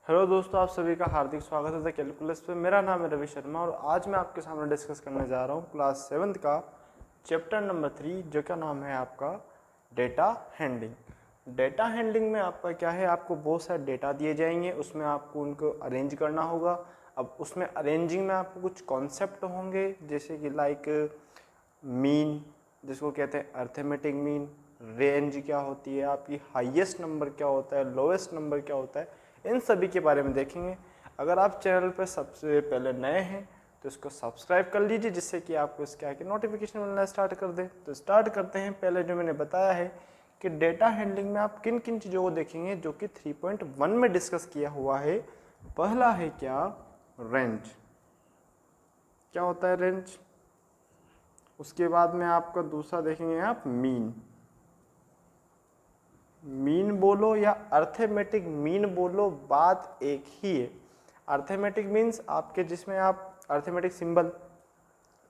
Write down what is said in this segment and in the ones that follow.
Hello दोस्तों, आप सभी का हार्दिक स्वागत है द कैलकुलस पे। मेरा नाम है रवि शर्मा और आज मैं आपके सामने डिस्कस करने जा रहा हूँ क्लास 7th का चैप्टर नंबर 3, जो का नाम है आपका डेटा हैंडलिंग। डेटा हैंडलिंग में आपका क्या है, आपको बहुत सारे डेटा दिए जाएंगे, उसमें आपको उनको अरेंज करना होगा। अब उसमें अरेंजिंग में आपको कुछ कॉन्सेप्ट होंगे, जैसे कि लाइक मीन, जिसको कहते हैं अर्थमेटिक मीन, रेंज क्या होती है, आपकी हाईएस्ट नंबर क्या होता है, लोएस्ट नंबर क्या होता है, इन सभी के बारे में देखेंगे। अगर आप चैनल पर सबसे पहले नए हैं तो इसको सब्सक्राइब कर लीजिए, जिससे कि आपको इसके आगे नोटिफिकेशन मिलना स्टार्ट कर दे। तो स्टार्ट करते हैं। पहले जो मैंने बताया है कि डेटा हैंडलिंग में आप किन किन चीज़ों को देखेंगे, जो कि 3.1 में डिस्कस किया हुआ है। पहला है क्या, रेंज। क्या होता है रेंज? उसके बाद में आपका दूसरा देखेंगे आप मीन। मीन बोलो या अर्थमेटिक मीन बोलो, बात एक ही है। अर्थमेटिक मीन्स आपके जिसमें आप अर्थमेटिक सिंबल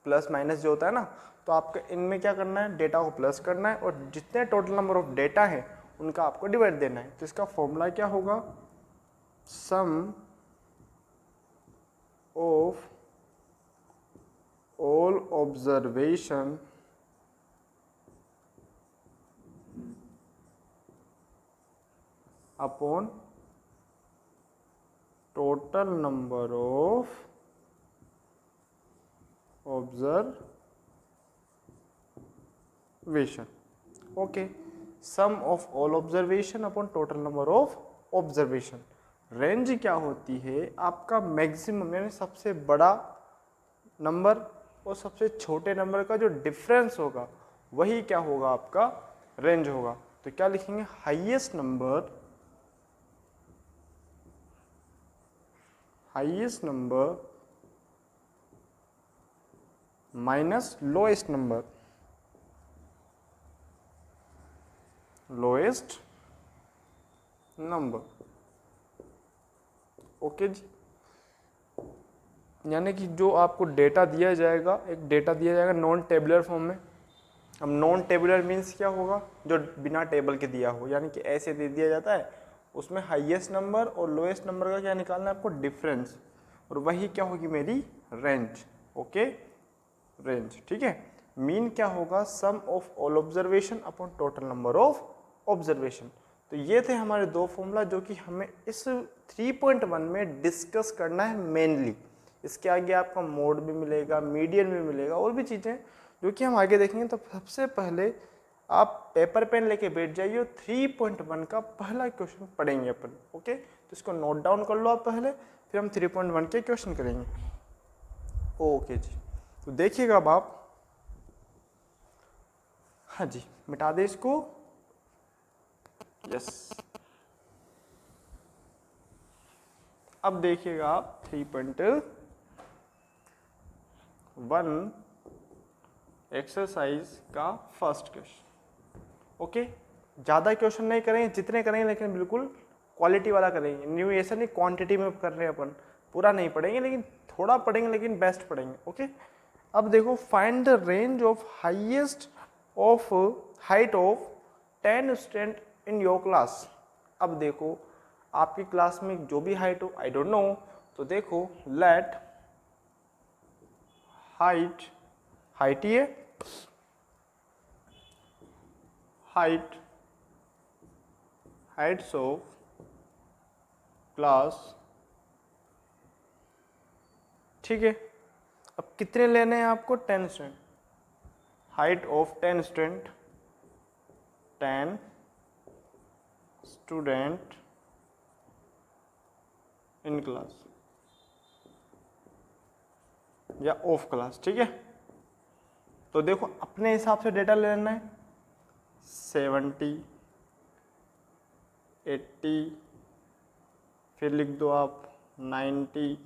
प्लस माइनस जो होता है ना, तो आपको इनमें क्या करना है, डेटा को प्लस करना है और जितने टोटल नंबर ऑफ डेटा है उनका आपको डिवाइड देना है। तो इसका फॉर्मूला क्या होगा, sum of all observation upon total number of observation. Okay, sum of all observation upon total number of observation. Range क्या होती है, आपका मैक्सिमम यानी सबसे बड़ा नंबर और सबसे छोटे नंबर का जो डिफरेंस होगा वही क्या होगा, आपका रेंज होगा। तो क्या लिखेंगे, highest number minus lowest number. Okay जी, यानी कि जो आपको डेटा दिया जाएगा, एक डेटा दिया जाएगा नॉन टेबुलर फॉर्म में। अब नॉन टेबुलर मीन्स क्या होगा, जो बिना टेबल के दिया हो, यानी कि ऐसे दे दिया जाता है। उसमें हाईएस्ट नंबर और लोएस्ट नंबर का क्या निकालना है आपको, डिफरेंस, और वही क्या होगी मेरी रेंज। ओके, रेंज, ठीक है। मीन क्या होगा, sum of all observation upon total number of observation. तो ये थे हमारे दो फॉर्मूला जो कि हमें इस 3.1 में डिस्कस करना है मेनली। इसके आगे आपका मोड भी मिलेगा, मीडियन भी मिलेगा, और भी चीज़ें जो कि हम आगे देखेंगे। तो सबसे पहले आप पेपर पेन लेके बैठ जाइए, 3.1 का पहला क्वेश्चन पढ़ेंगे अपन। ओके, तो इसको नोट डाउन कर लो आप पहले, फिर हम 3.1 के क्वेश्चन करेंगे। ओके जी, तो देखिएगा अब आप। हाँ जी, मिटा दे इसको। यस, अब देखिएगा आप 3.1 एक्सरसाइज का फर्स्ट क्वेश्चन। ओके, ज़्यादा क्वेश्चन नहीं करेंगे, जितने करेंगे लेकिन बिल्कुल क्वालिटी वाला करेंगे। न्यू ऐसा नहीं क्वांटिटी में कर रहे हैं अपन, पूरा नहीं पढ़ेंगे, लेकिन थोड़ा पढ़ेंगे, लेकिन बेस्ट पढ़ेंगे। ओके, अब देखो, find the range of highest of height of 10 student in your class. अब देखो, आपकी क्लास में जो भी हाइट हो, आई डोंट नो, तो देखो, लेट हाइट, हाइट ही है, हाइट्स ऑफ क्लास, ठीक है। अब कितने लेने हैं आपको, 10 student, height of 10 student, 10 student in class या ऑफ क्लास, ठीक है। तो देखो, अपने हिसाब से डेटा ले लेना है, 70, 80, फिर लिख दो आप 90,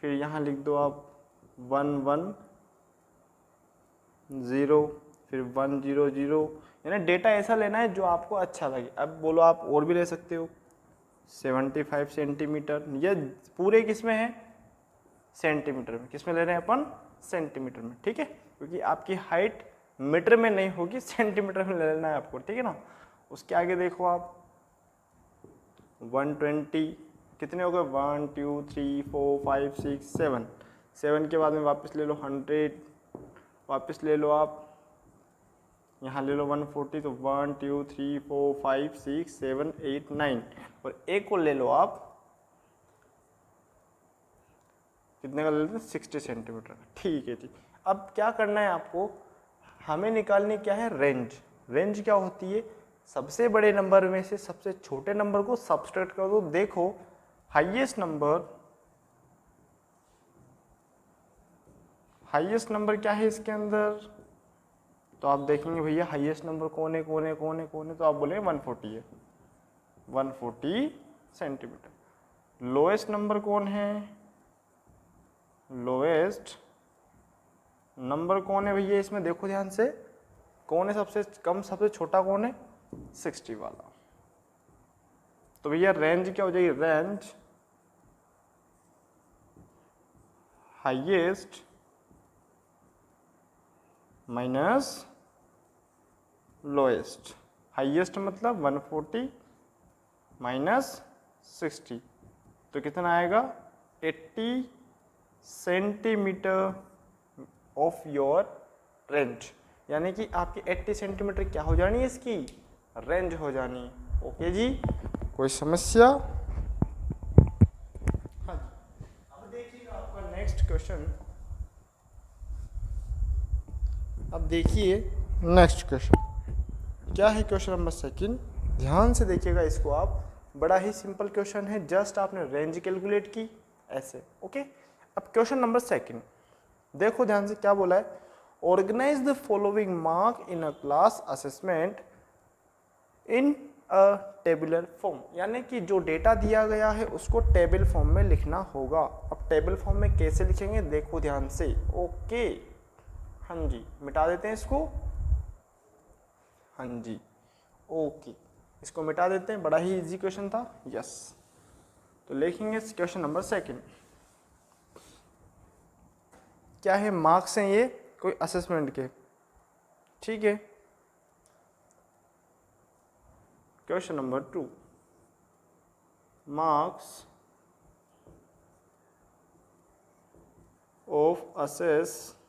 फिर यहाँ लिख दो आप 110, फिर 100, यानी डेटा ऐसा लेना है जो आपको अच्छा लगे। अब बोलो, आप और भी ले सकते हो, 75 सेंटीमीटर, ये पूरे किस में है, सेंटीमीटर में। किस में ले रहे हैं अपन, सेंटीमीटर में, ठीक है, क्योंकि आपकी हाइट मीटर में नहीं होगी, सेंटीमीटर में ले लेना है आपको, ठीक है ना। उसके आगे देखो आप 120, कितने हो गए 1 2 3 4 5 6 7। 7 के बाद में वापस ले लो 100, वापस ले लो आप यहाँ ले लो 140, तो 1 2 3 4 5 6 7 8 9, और एक को ले लो आप कितने का ले लेते हैं 60 सेंटीमीटर। ठीक है जी। अब क्या करना है आपको, हमें निकालनी क्या है रेंज। रेंज क्या होती है, सबसे बड़े नंबर में से सबसे छोटे नंबर को सब्सट्रैक्ट कर दो। देखो हाईएस्ट नंबर क्या है इसके अंदर, तो आप देखेंगे भैया हाईएस्ट नंबर कौन है कौन है कौन है कौन है, तो आप बोलेंगे 140 है, 140 सेंटीमीटर। लोएस्ट नंबर कौन है, लोएस्ट नंबर कौन है भैया इसमें, देखो ध्यान से कौन है सबसे कम, सबसे छोटा कौन है 60 वाला। तो भैया रेंज क्या हो जाएगी, range highest minus lowest. Highest मतलब 140 माइनस 60, तो कितना आएगा 80 सेंटीमीटर ऑफ योर रेंज, यानी कि आपकी 80 सेंटीमीटर क्या हो जानी है, इसकी रेंज हो जानी। ओके जी, कोई समस्या। हाँ जी, अब देखिएगा आपका नेक्स्ट क्वेश्चन। अब देखिए नेक्स्ट क्वेश्चन क्या है, क्वेश्चन नंबर सेकंड। ध्यान से देखिएगा इसको आप, बड़ा ही सिंपल क्वेश्चन है, जस्ट आपने रेंज कैलकुलेट की ऐसे। ओके, अब क्वेश्चन नंबर सेकंड देखो ध्यान से क्या बोला है, organise the following mark in a class assessment in a tabular form, यानी कि जो डेटा दिया गया है उसको टेबल फॉर्म में लिखना होगा। अब टेबल फॉर्म में कैसे लिखेंगे, देखो ध्यान से। ओके, हाँ जी, मिटा देते हैं इसको। हाँ जी, ओके, इसको मिटा देते हैं, बड़ा ही इजी क्वेश्चन था। यस, तो लिखेंगे क्वेश्चन नंबर सेकंड। क्या है, मार्क्स हैं ये कोई असेसमेंट के, ठीक है। Question number 2, marks of assessment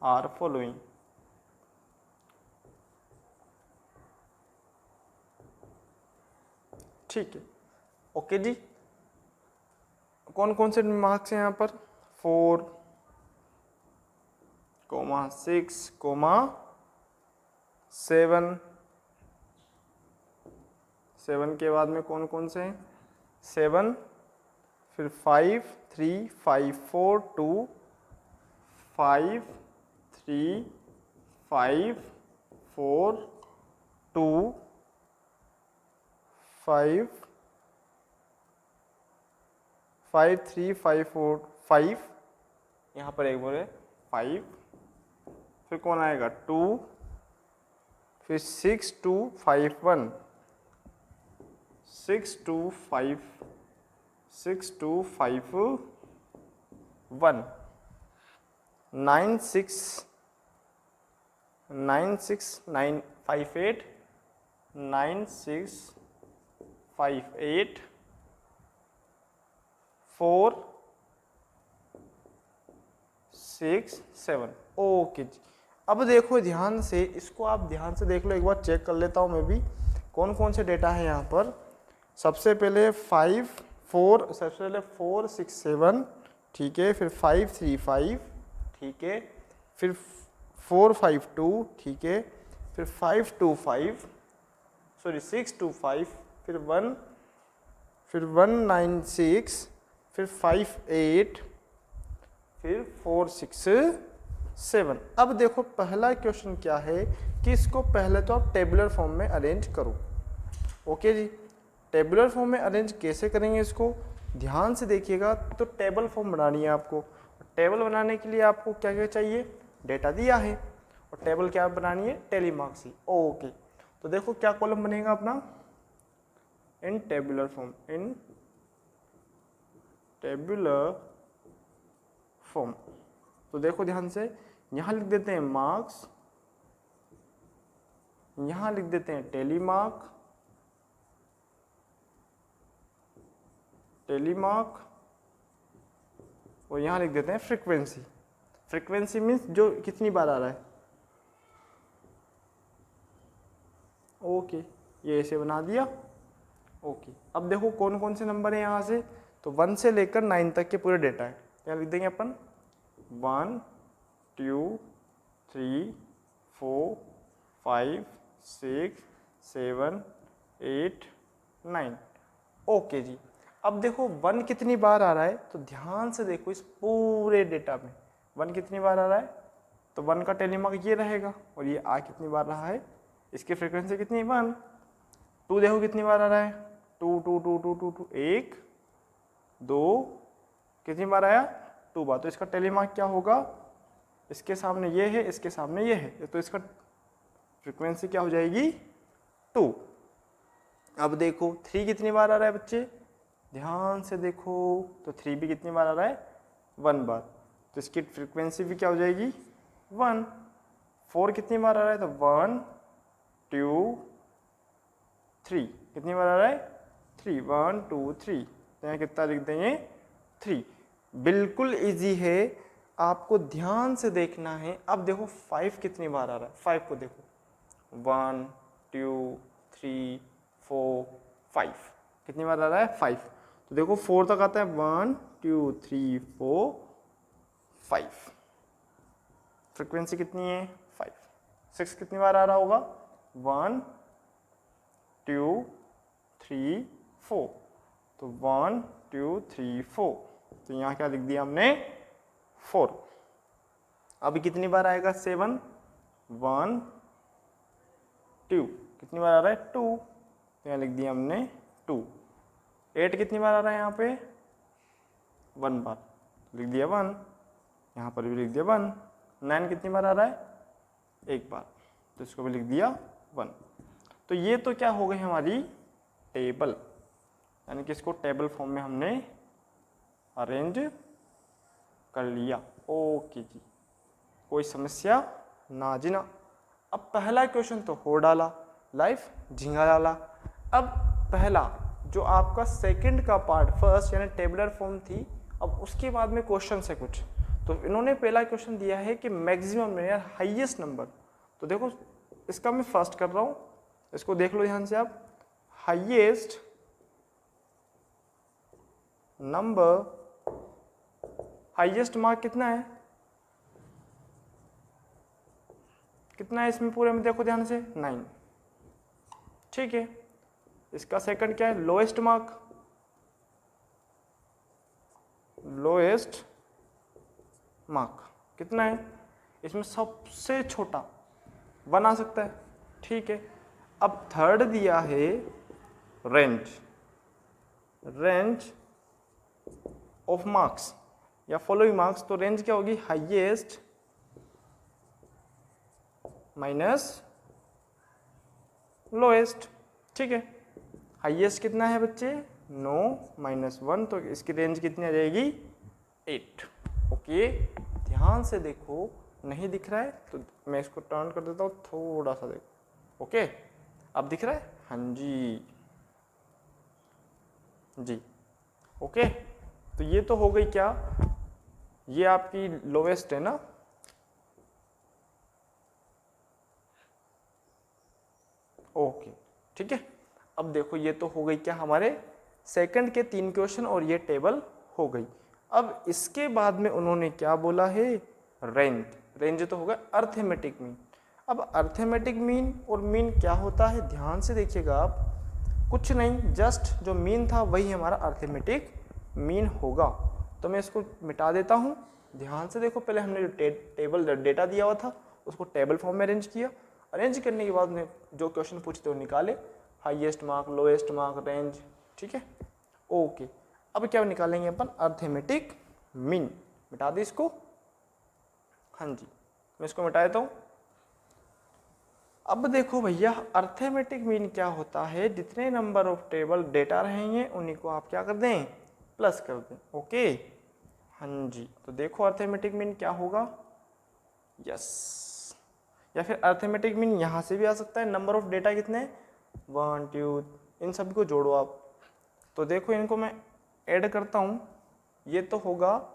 are following. ठीक है, ओके जी। कौन कौन से मार्क्स हैं यहाँ पर, 4, 6, 7। 7 के बाद में कौन कौन से हैं, 7, फिर 5 3 5 4 2 5 3 5 4 2 5 5 3 5 4 5, यहाँ पर एक बोले 5, फिर कौन आएगा 2, फिर 6 2 5 1, 6 2 5 6 2 5 1, 9 6 9 6 9 5 8, 9 6 5 8 4 6 7। ओके जी, अब देखो ध्यान से इसको, आप ध्यान से देख लो, एक बार चेक कर लेता हूँ मैं भी कौन कौन से डेटा है यहाँ पर। सबसे पहले 5 4, सबसे पहले 4 6 7, ठीक है, फिर 5 3 5, ठीक है, फिर 4 5 2, ठीक है, फिर 5 2 5, सॉरी 6 2 5, फिर 1, फिर 1 9 6, फिर 5 8, फिर 4 6 7। अब देखो पहला क्वेश्चन क्या है कि इसको पहले तो आप टेबुलर फॉर्म में अरेंज करो। ओके जी, टेबुलर फॉर्म में अरेंज कैसे करेंगे इसको, ध्यान से देखिएगा। तो टेबल फॉर्म बनानी है आपको, टेबल बनाने के लिए आपको क्या क्या चाहिए, डेटा दिया है, और टेबल क्या बनानी है, टेली मार्क्स ही। ओके, तो देखो क्या कॉलम बनेगा अपना, इन टेबुलर फॉर्म, इन टेबुलर फॉर्म। तो देखो ध्यान से यहाँ लिख देते हैं मार्क्स यहाँ लिख देते हैं टेलीमार्क, और यहाँ लिख देते हैं फ्रीक्वेंसी। फ्रीक्वेंसी मीन्स जो कितनी बार आ रहा है। ओके, ये ऐसे बना दिया। ओके, अब देखो कौन कौन से नंबर है यहाँ से, तो 1 से लेकर 9 तक के पूरे डेटा है। क्या लिख देंगे अपन, 1 2 3 4 5 6 7 8 9। ओके जी, अब देखो 1 कितनी बार आ रहा है, तो ध्यान से देखो इस पूरे डेटा में 1 कितनी बार आ रहा है, तो 1 का टेलीमार्क ये रहेगा, और ये आ कितनी बार रहा है, इसकी फ्रीक्वेंसी कितनी, 1। 2 देखो कितनी बार आ रहा है, 2 2 2 2 2 2 1 2, कितनी बार आया, 2 बार, तो इसका टेलीमार्क क्या होगा, इसके सामने ये है, इसके सामने ये है, तो इसका फ्रीक्वेंसी क्या हो जाएगी, 2। अब देखो 3 कितनी बार आ रहा है बच्चे, ध्यान से देखो, तो 3 भी कितनी बार आ रहा है, 1 बार, तो इसकी फ्रीक्वेंसी भी क्या हो जाएगी, 1। 4 कितनी बार आ रहा है, तो 1 2 3, कितनी बार आ रहा है, 3, 1 2 3, तो यहाँ कितना लिख देंगे, 3। बिल्कुल इजी है, आपको ध्यान से देखना है। अब देखो 5 कितनी बार आ रहा है, 5 को देखो, 1 2 3 4 5, कितनी बार आ रहा है, 5। तो देखो 4 तक आता है, 1 2 3 4 5, फ्रीक्वेंसी कितनी है, 5। 6 कितनी बार आ रहा होगा, 1 2 3 4, तो 1 2 3 4, तो यहाँ क्या लिख दिया हमने, 4। अभी कितनी बार आएगा, 7 1 2, कितनी बार आ रहा है, 2, तो यहाँ लिख दिया हमने 2। 8 कितनी बार आ रहा है यहाँ पे, 1 बार, लिख दिया 1, यहाँ पर भी लिख दिया 1। 9 कितनी बार आ रहा है, 1 बार, तो इसको भी लिख दिया 1। तो ये तो क्या हो गई हमारी टेबल, यानी कि इसको टेबल फॉर्म में हमने अरेंज कर लिया। ओके जी, कोई समस्या ना जी ना। अब पहला क्वेश्चन तो हो डाला, लाइफ झिंगा डाला। अब पहला जो आपका सेकंड का पार्ट, फर्स्ट यानी टेबलर फॉर्म थी, अब उसके बाद में क्वेश्चन है कुछ। तो इन्होंने पहला क्वेश्चन दिया है कि मैक्सिमम या हाईएस्ट नंबर, तो देखो इसका मैं फर्स्ट कर रहा हूँ, इसको देख लो ध्यान से आप। हाईएस्ट नंबर, हाईएस्ट मार्क कितना है, कितना है इसमें पूरे में, देखो ध्यान से, 9, ठीक है। इसका सेकंड क्या है, लोएस्ट मार्क, लोएस्ट मार्क कितना है, इसमें सबसे छोटा 1 आ सकता है, ठीक है। अब थर्ड दिया है रेंज, रेंज ऑफ मार्क्स या फॉलोइंग मार्क्स, तो रेंज क्या होगी, हाईएस्ट माइनस लोएस्ट, ठीक है। हाईएस्ट कितना है बच्चे, 9 माइनस 1, तो इसकी रेंज कितनी आ जाएगी, 8। ओके, ध्यान से देखो, नहीं दिख रहा है तो मैं इसको टर्न कर देता हूँ थोड़ा सा, देखो। ओके, अब दिख रहा है, हाँ जी जी। ओके, तो ये तो हो गई क्या, ये आपकी लोवेस्ट है ना, ओके ठीक है। अब देखो ये तो हो गई क्या, हमारे सेकंड के 3 क्वेश्चन और ये टेबल हो गई। अब इसके बाद में उन्होंने क्या बोला है, रेंज, रेंज तो होगा अर्थमेटिक मीन। अब अर्थमेटिक मीन और मीन क्या होता है, ध्यान से देखिएगा आप, कुछ नहीं, जस्ट जो मीन था वही हमारा अर्थमेटिक मीन होगा। तो मैं इसको मिटा देता हूँ, ध्यान से देखो, पहले हमने जो टेबल डेटा दिया हुआ था उसको टेबल फॉर्म में अरेंज किया, अरेंज करने के बाद में जो क्वेश्चन पूछे थे वो निकाले, highest mark, lowest mark, range, ठीक है। ओके, अब क्या निकालेंगे अपन, अर्थमेटिक मीन, मिटा दे इसको, हाँ जी, मैं इसको मिटा देता हूँ। अब देखो भैया, अर्थमेटिक मीन क्या होता है, जितने नंबर ऑफ टेबल डेटा रहेंगे उन्हीं को आप क्या कर दें, प्लस कर दें। ओके, हाँ जी, तो देखो अर्थमेटिक मीन क्या होगा, यस, या फिर अर्थमेटिक मीन यहाँ से भी आ सकता है। नंबर ऑफ डेटा कितने, 1 2, इन सभी को जोड़ो आप। तो देखो इनको मैं ऐड करता हूँ, ये तो होगा,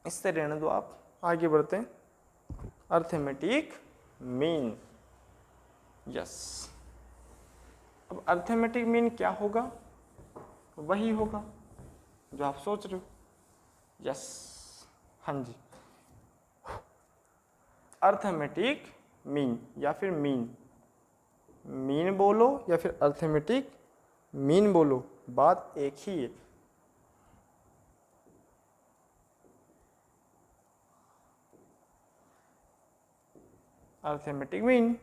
इससे रहने दो आप, आगे बढ़ते हैं। Arithmetic mean, yes. अब अर्थमेटिक मीन क्या होगा, वही होगा जो आप सोच रहे हो, यस, हाँ जी। अर्थमेटिक मीन या फिर मीन बोलो या फिर अर्थमेटिक मीन बोलो, बात एक ही है। Arithmetic mean,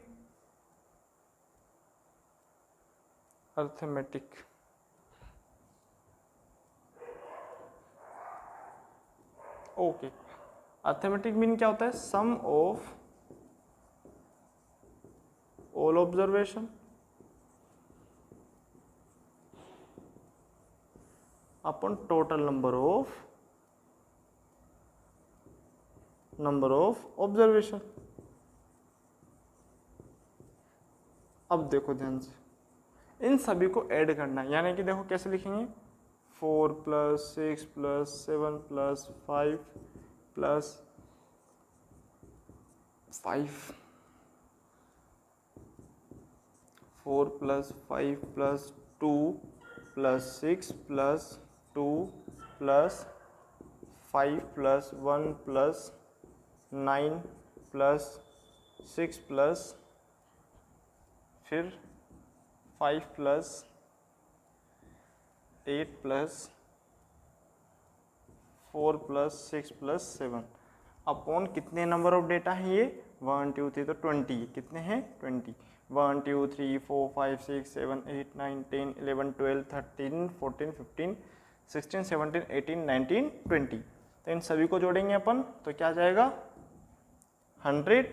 arithmetic okay. Arithmetic mean क्या होता है, sum of all observation upon total number of observation. अब देखो ध्यान से, इन सभी को ऐड करना है, यानी कि देखो कैसे लिखेंगे, 4 + 6 + 7 + 5 + 5, 4 + 5 + 2 + 6 + 2 + 5 + 1 + 9 + 6 + फिर 5 + 8 + 4 + 6 + 7 अपॉन कितने नंबर ऑफ डेटा हैं ये, 1 2 3, तो 20, कितने हैं 20, 1 2 3 4 5 6 7 8 9 10 11 12 13 14 15 16 17 18 19 20। तो इन सभी को जोड़ेंगे अपन तो क्या जाएगा, 100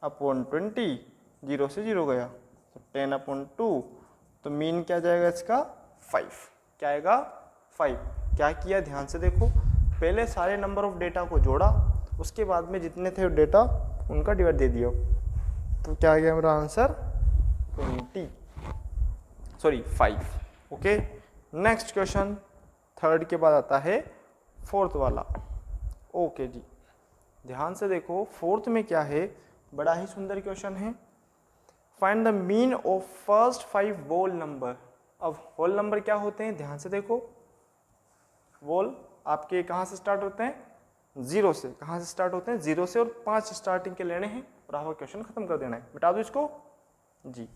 अपॉन 20, 0 से 0 गया, तो 10/2, तो मीन क्या जाएगा इसका, 5, क्या आएगा 5। क्या किया ध्यान से देखो, पहले सारे नंबर ऑफ डेटा को जोड़ा, उसके बाद में जितने थे डेटा उनका डिवाइड दे दिया, तो क्या आ गया मेरा answer 5। Okay, next question, third के बाद आता है फोर्थ वाला। ओके जी, ध्यान से देखो फोर्थ में क्या है, बड़ा ही सुंदर क्वेश्चन है। Find the mean of first 5 whole number. अब होल नंबर क्या होते हैं, ध्यान से देखो, होल आपके कहाँ से स्टार्ट होते हैं, 0 से। कहाँ से स्टार्ट होते हैं, 0 से, और 5 स्टार्टिंग के लेने हैं और आपका क्वेश्चन खत्म कर देना है। मिटा दो इसको जी,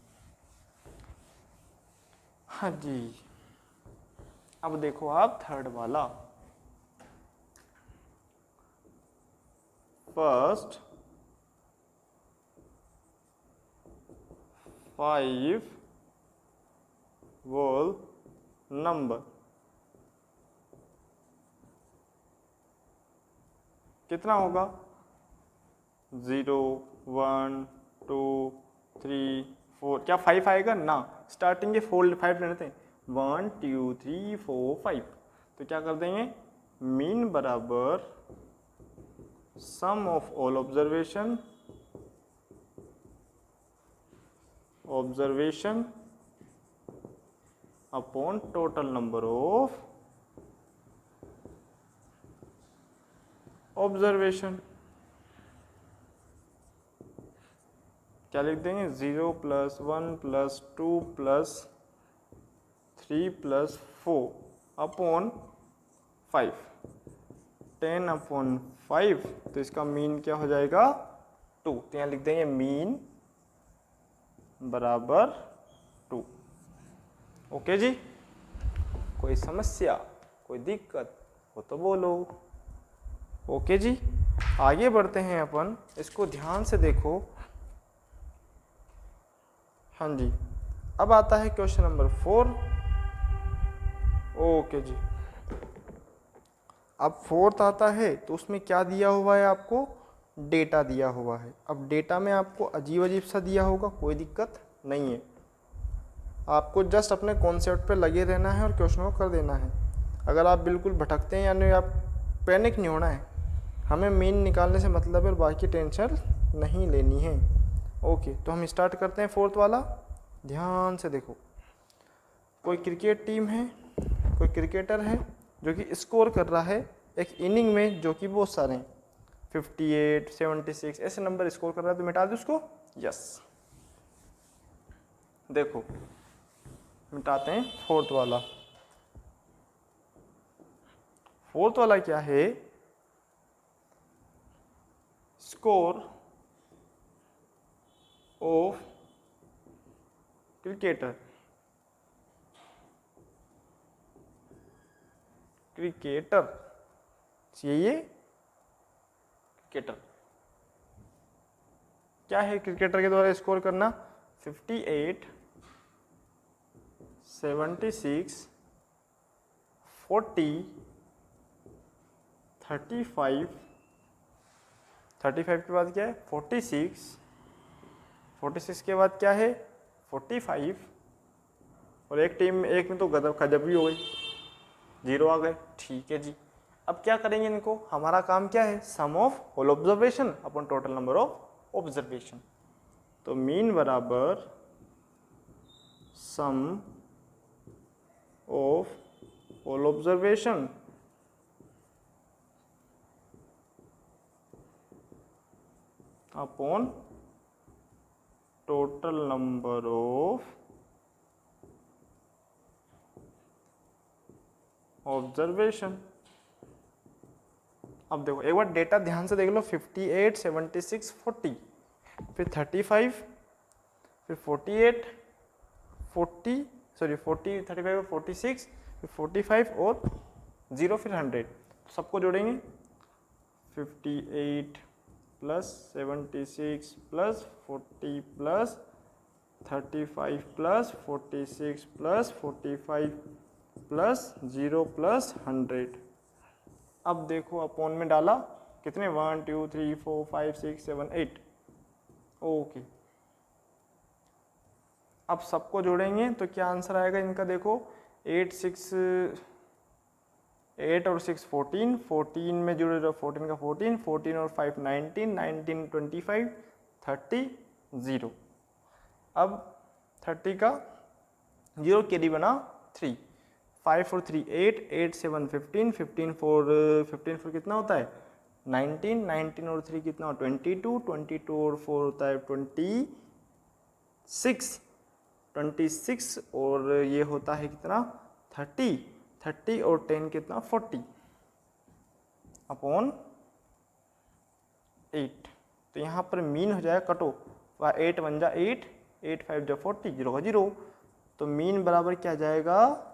हाँ जी। अब देखो आप थर्ड वाला, फर्स्ट 5 होल नंबर कितना होगा, 0 1 2 3 4, क्या 5 आएगा ना, स्टार्टिंग के 5 लेते हैं, 1 2 3 4 5, तो क्या कर देंगे, मीन बराबर sum of all observation upon total number of observation. क्या लिख देंगे, 0 + 1 + 2 + 3 + 4 अपॉन 5, 10/5, तो इसका मीन क्या हो जाएगा 2, तो यहाँ लिख देंगे मीन बराबर 2। ओके जी, कोई समस्या, कोई दिक्कत हो तो बोलो। ओके जी, आगे बढ़ते हैं अपन, इसको ध्यान से देखो। हाँ जी, अब आता है क्वेश्चन नंबर 4। ओके जी, अब फोर्थ आता है तो उसमें क्या दिया हुआ है आपको, डेटा दिया हुआ है। अब डेटा में आपको अजीब अजीब सा दिया होगा, कोई दिक्कत नहीं है, आपको जस्ट अपने कॉन्सेप्ट पे लगे रहना है और क्वेश्चन को कर देना है। अगर आप बिल्कुल भटकते हैं यानी आप पैनिक नहीं होना है, हमें मीन निकालने से मतलब है और बाकी टेंशन नहीं लेनी है। ओके, तो हम स्टार्ट करते हैं फोर्थ वाला। ध्यान से देखो, कोई क्रिकेट टीम है, कोई क्रिकेटर है जो कि स्कोर कर रहा है एक इनिंग में, जो कि बहुत सारे हैं, 58, 76 ऐसे नंबर स्कोर कर रहा है, तो मिटा दो उसको। यस, देखो मिटाते हैं फोर्थ वाला। फोर्थ वाला क्या है, स्कोर ऑफ क्रिकेटर, क्रिकेटर चाहिए। क्रिकेटर क्या है, क्रिकेटर के द्वारा स्कोर करना 58, 76, 40, 35, 35 के बाद क्या है 46, 46 के बाद क्या है 45, और एक टीम में एक में तो गजब खजब भी हो गई, 0 आ गए। ठीक है जी, अब क्या करेंगे इनको, हमारा काम क्या है, sum of whole observation upon total number of observation. तो मीन बराबर sum of whole observation upon total number of observation. अब देखो एक बार डेटा ध्यान से देख लो, 58, 76, 40, फिर 35, फिर 48, 40, सॉरी 40, 35 और 46, फिर 45 और 0, फिर 100। तो सबको जोड़ेंगे, 58 plus 76 plus 40 plus 35 plus 46 plus 45 plus 0 plus 100। अब देखो अपॉन में डाला, कितने 1 2 3 4 5 6 7 8। ओके, अब सबको जोड़ेंगे तो क्या आंसर आएगा इनका, देखो 8 और 6 14, 14 में जुड़े रहो, 14 का 14, 14 और 5 19, 19 25, 30 0। अब 30 का 0 कैरी बना 3, 5 और 3 8, 8 7 15, 15 4 कितना होता है 19, 19 और 3 कितना 22, 22 और 4 होता है 26, 26 और ये होता है कितना 30, 30 और 10 कितना 40 अपॉन 8। तो यहाँ पर मीन हो जाएगा कटो, 8 1 जा 8, 8 5 जा 40, 0 का 0। तो मीन बराबर क्या जाएगा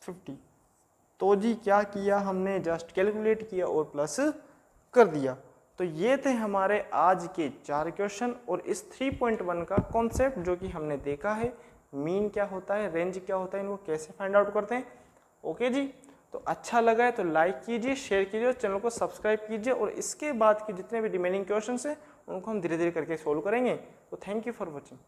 50। तो जी क्या किया हमने, जस्ट कैलकुलेट किया और प्लस कर दिया। तो ये थे हमारे आज के 4 क्वेश्चन और इस 3.1 का कॉन्सेप्ट जो कि हमने देखा है, मीन क्या होता है, रेंज क्या होता है, इनको कैसे फाइंड आउट करते हैं। ओके जी, तो अच्छा लगा है तो लाइक कीजिए, शेयर कीजिए और चैनल को सब्सक्राइब कीजिए, और इसके बाद के जितने भी रिमेनिंग क्वेश्चन हैं उनको हम धीरे धीरे करके सोल्व करेंगे। तो थैंक यू फॉर वॉचिंग।